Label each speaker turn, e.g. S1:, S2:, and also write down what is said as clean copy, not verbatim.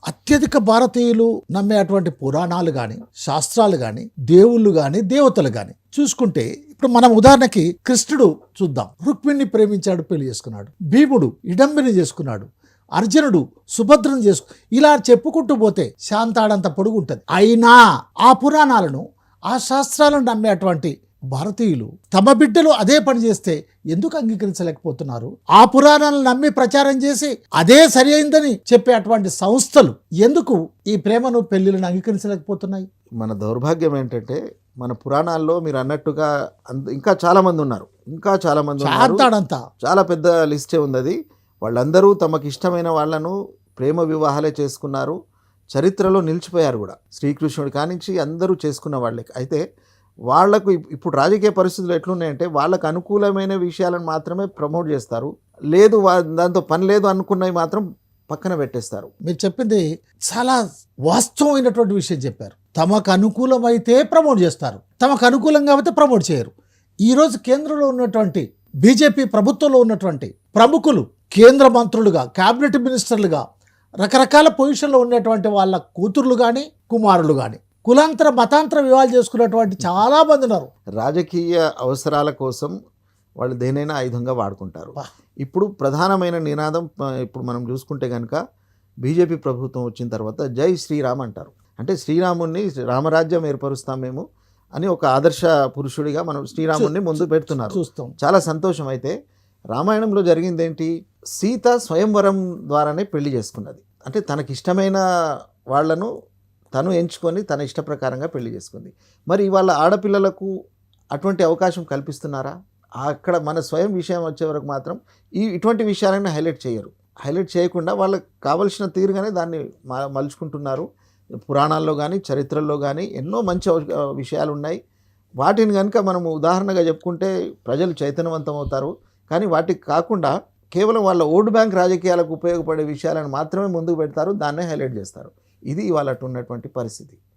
S1: అత్యధిక భారతీయులు నమ్మే అటువంటి పురాణాలు కానీ శాస్త్రాలు కానీ దేవుళ్ళు కానీ దేవతలు కానీ చూసుకుంటే ఇప్పుడు మనం ఉదాహరణకి కృష్ణుడు చూద్దాం. రుక్మిణిని ప్రేమించాడు, పెళ్లి చేసుకున్నాడు. భీముడు ఇడంబిని చేసుకున్నాడు. అర్జునుడు సుభద్రను ఇలా చెప్పుకుంటూ పోతే శాంతాడంత పొడుగు ఉంటుంది. అయినా ఆ పురాణాలను ఆ శాస్త్రాలను నమ్మే అటువంటి భారతీయులు తమ బిడ్డలు అదే పని చేస్తే ఎందుకు అంగీకరించలేకపోతున్నారు? ఆ పురాణాలను నమ్మి ప్రచారం చేసి అదే సరి అయిందని చెప్పే అటువంటి సంస్థలు ఎందుకు ఈ ప్రేమను పెళ్లిలను అంగీకరించలేకపోతున్నాయి?
S2: మన దౌర్భాగ్యం ఏంటంటే మన పురాణాల్లో మీరు అన్నట్టుగా ఇంకా చాలా మంది ఉన్నారు, చాలా పెద్ద లిస్టే ఉంది. అది వాళ్ళందరూ తమకు ఇష్టమైన వాళ్ళను ప్రేమ వివాహాలే చేసుకున్నారు, చరిత్రలో నిలిచిపోయారు కూడా. శ్రీకృష్ణుడి కానించి అందరూ చేసుకున్న వాళ్ళే. అయితే వాళ్లకు ఇప్పుడు రాజకీయ పరిస్థితులు ఎట్లున్నాయంటే వాళ్ళకు అనుకూలమైన విషయాలను మాత్రమే ప్రమోట్ చేస్తారు, లేదు దాంతో పని లేదు అనుకున్నవి మాత్రం పక్కన పెట్టేస్తారు.
S1: మీరు చెప్పింది చాలా వాస్తవమైనటువంటి విషయం చెప్పారు. తమకు అనుకూలమైతే ప్రమోట్ చేస్తారు, తమకు అనుకూలంగా అయితే ప్రమోట్ చేయరు. ఈరోజు కేంద్రంలో ఉన్నటువంటి బీజేపీ ప్రభుత్వంలో ఉన్నటువంటి ప్రముఖులు కేంద్ర మంత్రులుగా, క్యాబినెట్ మినిస్టర్లుగా, రకరకాల పొజిషన్లో ఉన్నటువంటి వాళ్ళ కూతుర్లు కానీ కుమారులు కానీ కులాంతర మతాంతర వివాహాలు చేసుకున్నటువంటి చాలా మంది ఉన్నారు.
S2: రాజకీయ అవసరాల కోసం వాళ్ళు దేనైనా ఆయుధంగా వాడుకుంటారు. ఇప్పుడు ప్రధానమైన నినాదం ఇప్పుడు మనం చూసుకుంటే కనుక బీజేపీ ప్రభుత్వం వచ్చిన తర్వాత జై శ్రీరామ్ అంటారు. అంటే శ్రీరాముని రామరాజ్యం ఏర్పరుస్తాం మేము అని ఒక ఆదర్శ పురుషుడిగా మనం శ్రీరాముని ముందు పెడుతున్నారు.
S1: చూస్తాం,
S2: చాలా సంతోషం. అయితే రామాయణంలో జరిగింది ఏంటి? సీత స్వయంవరం ద్వారానే పెళ్లి చేసుకున్నది. అంటే తనకిష్టమైన వాళ్లను తను ఎంచుకొని తన ఇష్ట ప్రకారంగా పెళ్లి చేసుకుంది. మరి ఇవాళ ఆడపిల్లలకు అటువంటి అవకాశం కల్పిస్తున్నారా? అక్కడ మన స్వయం విషయం వచ్చే వరకు మాత్రం ఇటువంటి విషయాలను హైలైట్ చేయరు. హైలైట్ చేయకుండా వాళ్ళకి కావలసిన తీరుగానే దాన్ని మలుచుకుంటున్నారు. పురాణాల్లో కానీ చరిత్రల్లో కానీ ఎన్నో మంచి విషయాలు ఉన్నాయి. వాటిని కనుక మనము ఉదాహరణగా చెప్పుకుంటే ప్రజలు చైతన్యవంతం అవుతారు. కానీ వాటికి కాకుండా కేవలం వాళ్ళ ఓటు బ్యాంక్ రాజకీయాలకు ఉపయోగపడే విషయాలను మాత్రమే ముందుకు పెడతారు, దాన్నే హైలైట్ చేస్తారు. ఇది ఇవాళ ఉన్నటువంటి పరిస్థితి.